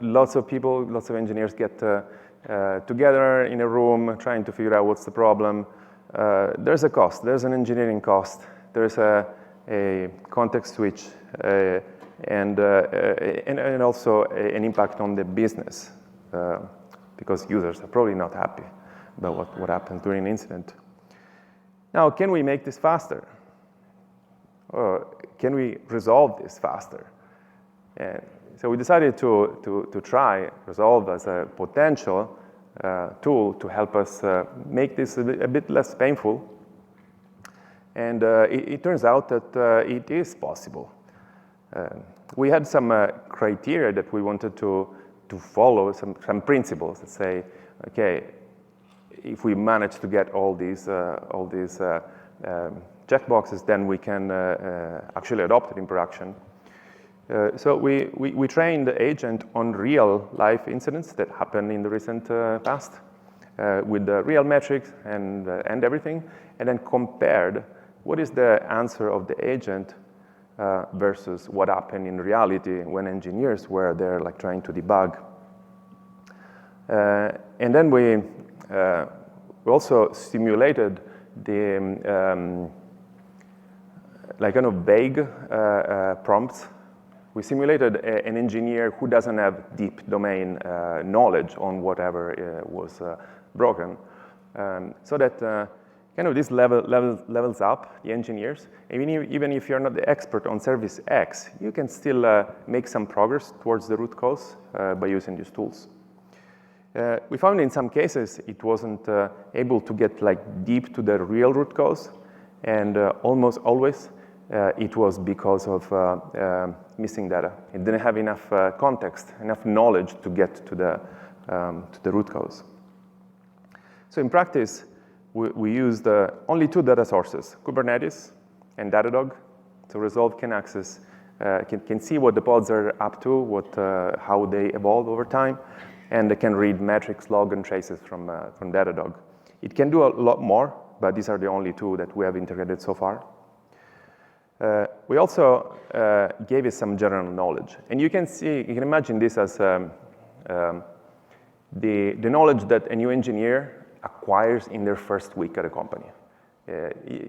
Lots of people, lots of engineers get together in a room trying to figure out what's the problem. There's a cost. There's an engineering cost. There's a context switch and also an impact on the business because users are probably not happy about what happens during an incident. Now, can we make this faster? Or can we resolve this faster? And so we decided to try Resolve as a potential tool to help us make this a bit less painful. And it turns out that it is possible. We had some criteria that we wanted to follow, some principles that say, okay, if we manage to get all these checkboxes, then we can actually adopt it in production. So we trained the agent on real life incidents that happened in the recent past with the real metrics and everything, and then compared what is the answer of the agent versus what happened in reality when engineers were there like trying to debug. And then we also simulated the like kind of vague prompts. We simulated an engineer who doesn't have deep domain knowledge on whatever was broken, so that kind of this levels up the engineers. Even if you're not the expert on service X, you can still make some progress towards the root cause by using these tools. We found in some cases it wasn't able to get like deep to the real root cause, and almost always it was because of missing data. It didn't have enough context, enough knowledge to get to the root cause. So in practice, we used only two data sources, Kubernetes and Datadog. So Resolve can access, can see what the pods are up to, how they evolve over time, and they can read metrics, log, and traces from Datadog. It can do a lot more, but these are the only two that we have integrated so far. We also gave it some general knowledge. And you can imagine this as the knowledge that a new engineer acquires in their first week at a company.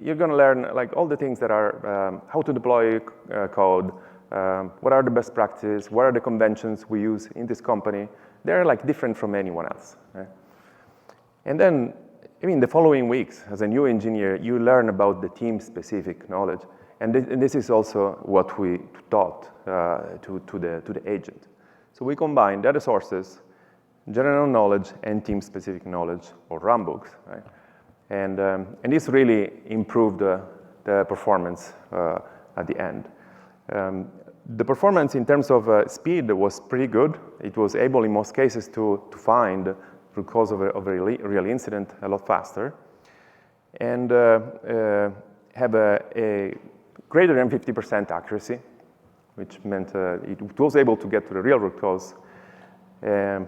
You're going to learn like all the things that are how to deploy code, what are the best practices, what are the conventions we use in this company. They're like different from anyone else. Right? And then, the following weeks, as a new engineer, you learn about the team-specific knowledge. And this is also what we taught to the agent. So we combine data sources, general knowledge, and team-specific knowledge, or runbooks, right? And this really improved the performance at the end. The performance in terms of speed was pretty good. It was able, in most cases, to find the root cause of a real incident a lot faster, and have a greater than 50% accuracy, which meant it was able to get to the real root cause. And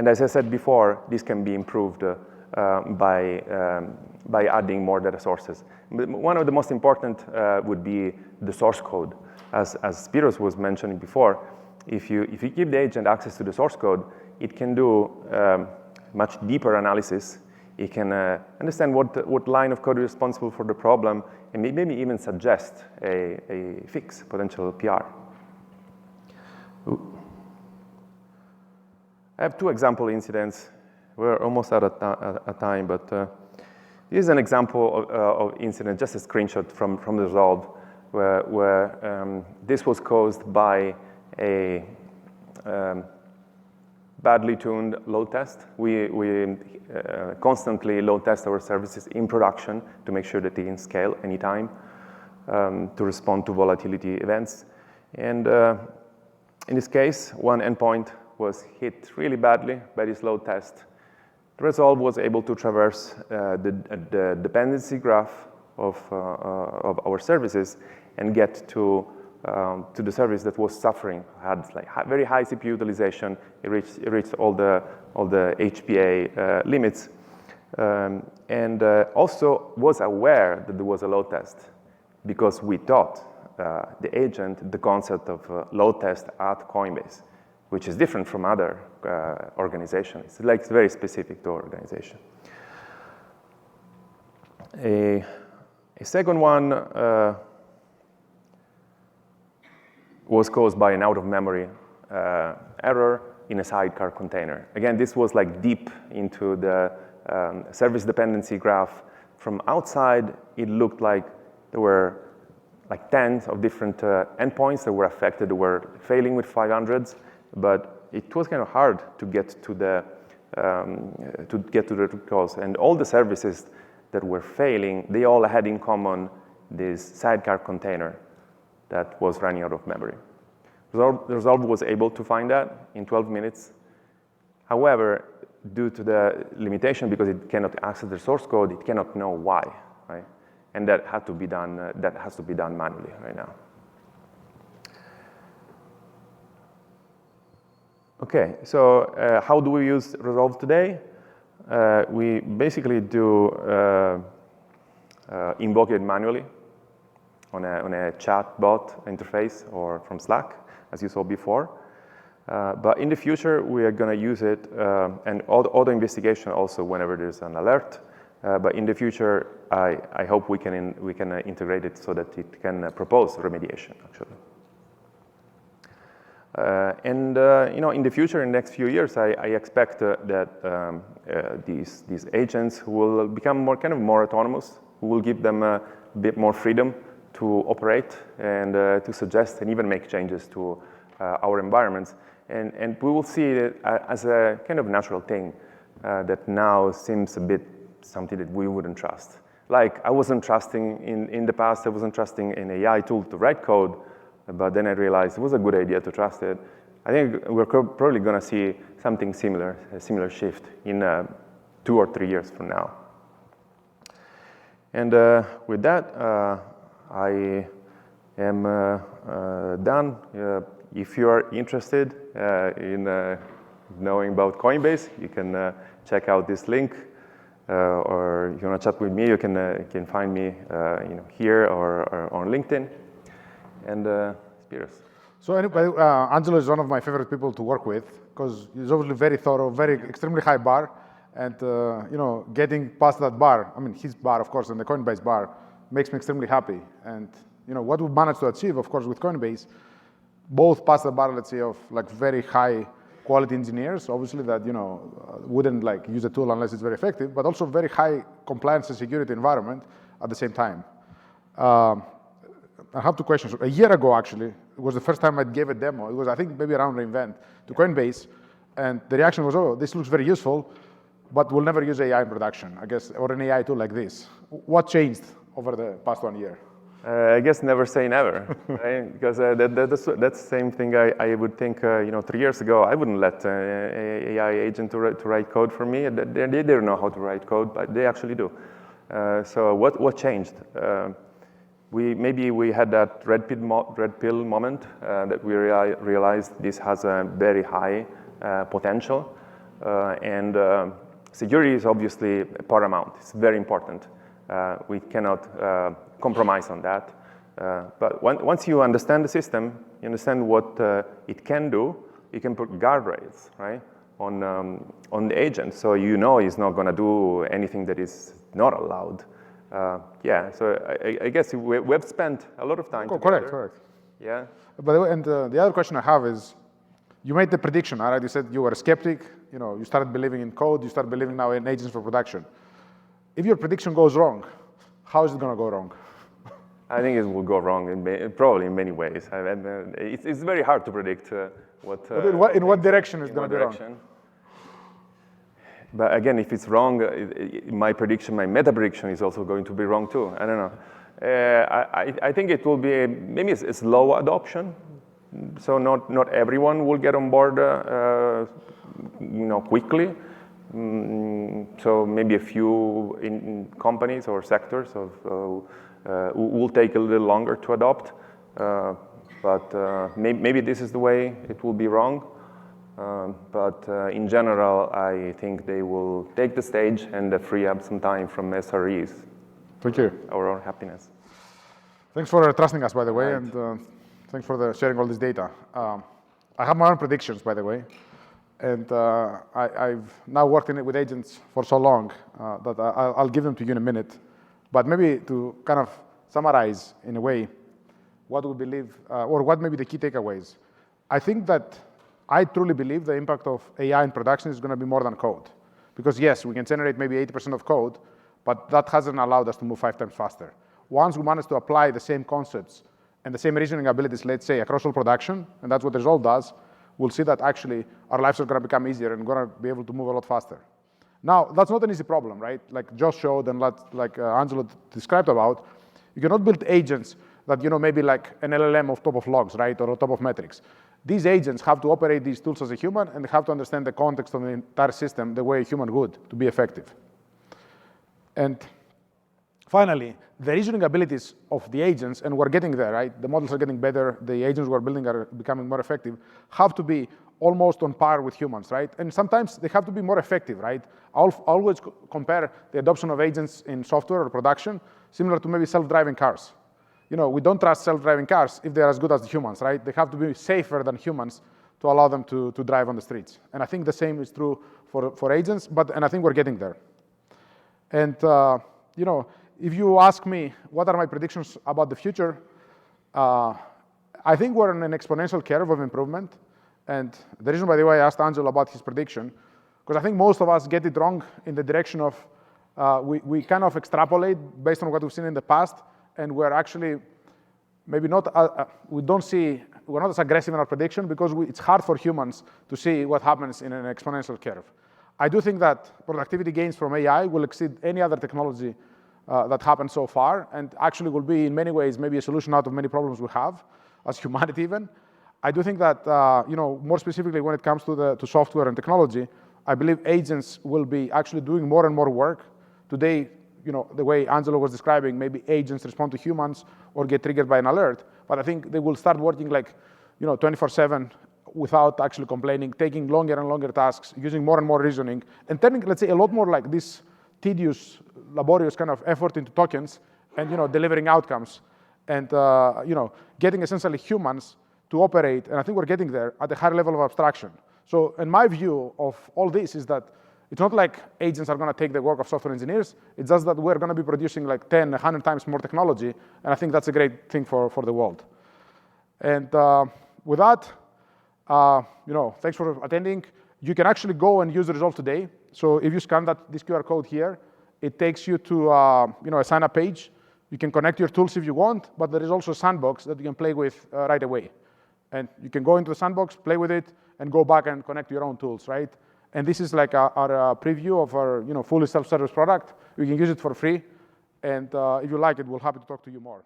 as I said before, this can be improved by adding more data sources. But one of the most important would be the source code. As Spiros was mentioning before, if you give the agent access to the source code, it can do much deeper analysis. It can understand what line of code is responsible for the problem, and maybe even suggest a fix, potential PR. Ooh. I have two example incidents. We're almost out of time, but this is an example of incident, just a screenshot from Resolve, where this was caused by a badly tuned load test. We constantly load test our services in production to make sure that they can scale anytime to respond to volatility events. And in this case, one endpoint was hit really badly by this load test. Resolve was able to traverse the dependency graph of our services and get to to the service that was suffering, had like very high CPU utilization. It reached all the HPA limits, and also was aware that there was a load test, because we taught the agent the concept of load test at Coinbase, which is different from other organizations. It's very specific to our organization. A second one was caused by an out-of-memory error in a sidecar container. Again, this was like deep into the service dependency graph. From outside, it looked like there were like tens of different endpoints that were affected, that were failing with 500s, but it was kind of hard to get to the root cause. And all the services that were failing, they all had in common this sidecar container that was running out of memory. Resolve was able to find that in 12 minutes. However, due to the limitation, because it cannot access the source code, it cannot know why, right? And that had to be done. That has to be done manually right now. Okay, so how do we use Resolve today? We basically do invoke it manually on a chat bot interface or from Slack, as you saw before. But in the future, we are going to use it and auto investigation also whenever there's an alert. But in the future, I hope we can integrate it so that it can propose remediation, actually. And in the future, in the next few years, I expect that these agents will become more autonomous. We will give them a bit more freedom to operate and to suggest and even make changes to our environments. And we will see it as a kind of natural thing that now seems a bit something that we wouldn't trust. Like I wasn't trusting in the past, I wasn't trusting an AI tool to write code, but then I realized it was a good idea to trust it. I think we're probably going to see something similar, a similar shift in 2 or 3 years from now. And with that, I am done. If you are interested in knowing about Coinbase, you can check out this link. Or if you want to chat with me, you can find me here or on LinkedIn. And Spiros. So anyway, Angelo is one of my favorite people to work with because he's obviously very thorough, very extremely high bar, and getting past that bar, I mean his bar of course and the Coinbase bar, makes me extremely happy. And what we've managed to achieve, of course, with Coinbase, both past the bar, let's say, of like very high quality engineers, obviously that wouldn't like use a tool unless it's very effective, but also very high compliance and security environment at the same time. I have 2 questions. A year ago, actually, it was the first time I gave a demo. It was, I think, maybe around reInvent to Coinbase, and the reaction was, "Oh, this looks very useful, but we'll never use AI in production, I guess, or an AI tool like this." What changed over the past 1 year? I guess never say never, right? Because that's the same thing I would think, 3 years ago, I wouldn't let an AI agent to write code for me. They don't know how to write code, but they actually do. So what changed? Maybe we had that red pill moment that we realized this has a very high potential. And security is obviously paramount. It's very important. We cannot compromise on that. But once you understand the system, you understand what it can do, you can put guardrails, right, on the agent. So he's not going to do anything that is not allowed. So I guess we've spent a lot of time together. Correct. Yeah. By the way, and the other question I have is, you made the prediction, right? You said you were a skeptic, you started believing in code, you start believing now in agents for production. If your prediction goes wrong, how is it going to go wrong? I think it will go wrong probably in many ways. It's very hard to predict what. In what direction is going to be wrong? But again, if it's wrong, my meta prediction is also going to be wrong too. I don't know. I think it will be maybe a slow adoption. So not everyone will get on board, quickly. So maybe a few in companies or sectors will take a little longer to adopt. but maybe this is the way. It will be wrong. But in general, I think they will take the stage and free up some time from SREs. Thank you. Our own happiness. Thanks for trusting us, by the way, Right. and thanks for sharing all this data. I have my own predictions, by the way, and I've now worked with agents for so long that I'll give them to you in a minute. But maybe to kind of summarize in a way what we believe, or what may be the key takeaways. I think that I truly believe the impact of AI in production is going to be more than code. Because yes, we can generate maybe 80% of code, but that hasn't allowed us to move 5 times faster. Once we manage to apply the same concepts and the same reasoning abilities, let's say, across all production, and that's what Resolve does, we'll see that actually our lives are going to become easier and going to be able to move a lot faster. Now, that's not an easy problem, right? Like Josh showed and like Angelo described about, you cannot build agents that, maybe like an LLM on top of logs, right, or on top of metrics. These agents have to operate these tools as a human, and they have to understand the context of the entire system the way a human would to be effective. And finally, the reasoning abilities of the agents, and we're getting there, right? The models are getting better, the agents we're building are becoming more effective, have to be almost on par with humans, right? And sometimes they have to be more effective, right? I'll always compare the adoption of agents in software or production similar to maybe self-driving cars. We don't trust self-driving cars if they're as good as the humans, right? They have to be safer than humans to allow them to drive on the streets. And I think the same is true for agents, and I think we're getting there. And, if you ask me what are my predictions about the future, I think we're on an exponential curve of improvement. And the reason, by the way, I asked Angelo about his prediction, because I think most of us get it wrong in the direction of we kind of extrapolate based on what we've seen in the past, and we're actually maybe not, we're not as aggressive in our prediction because it's hard for humans to see what happens in an exponential curve. I do think that productivity gains from AI will exceed any other technology that happened so far, and actually will be in many ways maybe a solution out of many problems we have as humanity even. I do think that, more specifically when it comes to software and technology, I believe agents will be actually doing more and more work. Today, the way Angelo was describing, maybe agents respond to humans or get triggered by an alert, but I think they will start working like, 24/7 without actually complaining, taking longer and longer tasks, using more and more reasoning, and turning, let's say, a lot more like this tedious, laborious kind of effort into tokens and, delivering outcomes and, getting essentially humans to operate, and I think we're getting there, at a higher level of abstraction. So, in my view of all this is that it's not like agents are going to take the work of software engineers. It's just that we're going to be producing like 10, 100 times more technology, and I think that's a great thing for the world. And with that, thanks for attending. You can actually go and use Resolve today. So if you scan this QR code here, it takes you to a sign-up page. You can connect your tools if you want, but there is also a sandbox that you can play with right away. And you can go into the sandbox, play with it, and go back and connect your own tools, right? And this is like our preview of our fully self-service product. You can use it for free. And if you like it, we'll be happy to talk to you more.